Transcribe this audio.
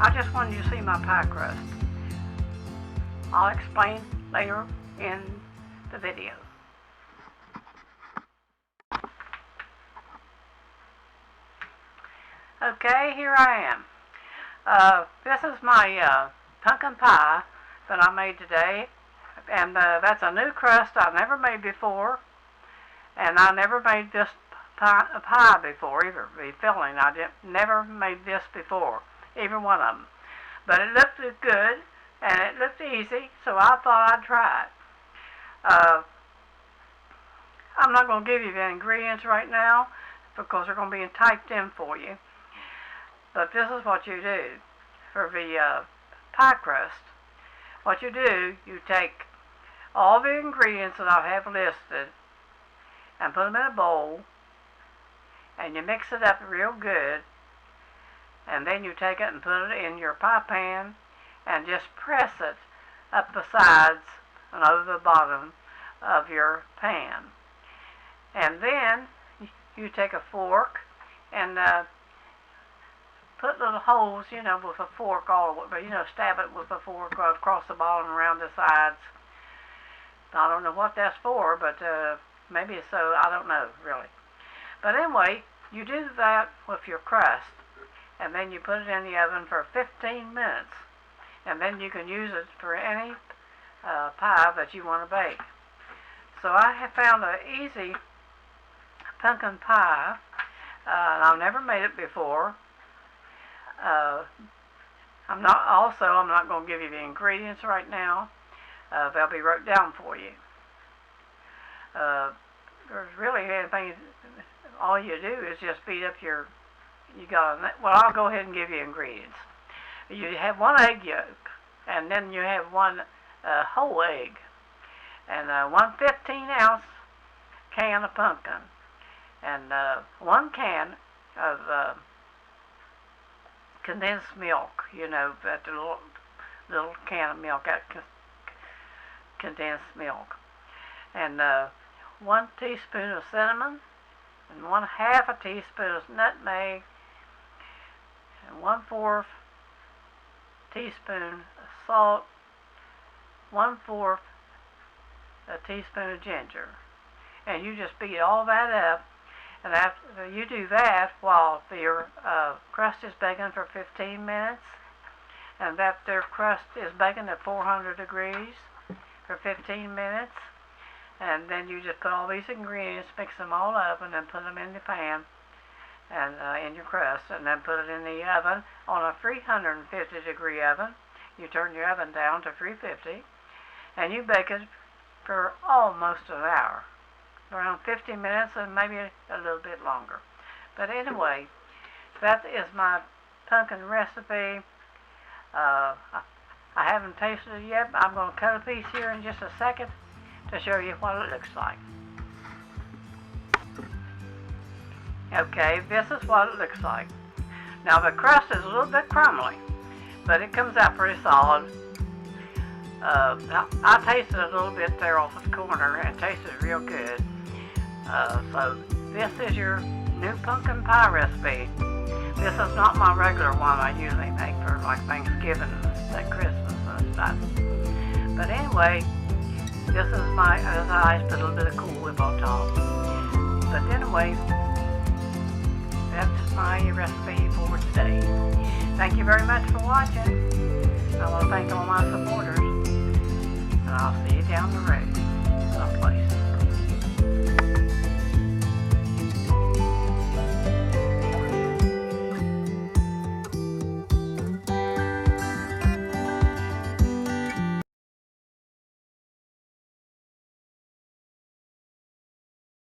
I just wanted you to see my pie crust. I'll explain later in the video. Okay, here I am. This is my pumpkin pie that I made today, and that's a new crust I've never made before, and I never made this pie before either. The filling, never made this before, either one of them. But it looked good, and it looked easy, so I thought I'd try it. I'm not going to give you the ingredients right now because they're going to be typed in for you. But this is what you do for the pie crust. What you do, you take all the ingredients that I have listed and put them in a bowl, and you mix it up real good, and then you take it and put it in your pie pan and just press it up the sides and over the bottom of your pan. And then you take a fork and put little holes, with a fork all the way, stab it with a fork across the bottom and around the sides. I don't know what that's for, but maybe it's so, I don't know, really. But anyway, you do that with your crust, and then you put it in the oven for 15 minutes, and then you can use it for any pie that you want to bake. So I have found an easy pumpkin pie, and I've never made it before. I'm not going to give you the ingredients right now. They'll be wrote down for you. There's really anything. All you do is just beat up I'll go ahead and give you ingredients. You have 1 egg yolk, and then you have 1 whole egg, and 1 15-ounce can of pumpkin, and 1 can of condensed milk. That little can of milk, that condensed milk, and 1 teaspoon of cinnamon, and 1/2 a teaspoon of nutmeg, and 1/4 teaspoon of salt, 1/4 a teaspoon of ginger. And you just beat all that up, and after you do that while your crust is baking for 15 minutes, and that their crust is baking at 400 degrees for 15 minutes, and then you just put all these ingredients, mix them all up, and then put them in the pan and in your crust, and then put it in the oven on a 350 degree oven. You turn your oven down to 350, and you bake it for almost an hour, around 50 minutes, and maybe a little bit longer. But anyway, that is my pumpkin recipe. I haven't tasted it yet, but I'm going to cut a piece here in just a second to show you what it looks like. Okay, this is what it looks like. Now the crust is a little bit crumbly, but it comes out pretty solid. I tasted a little bit there off the corner and tasted real good. So this is your new pumpkin pie recipe. This is not my regular one I usually make for like Thanksgiving and Christmas and stuff. But anyway, this is I put a little bit of Cool Whip on top. But anyway, that's my recipe for today. Thank you very much for watching. I want to thank all my supporters, and I'll see you down the road.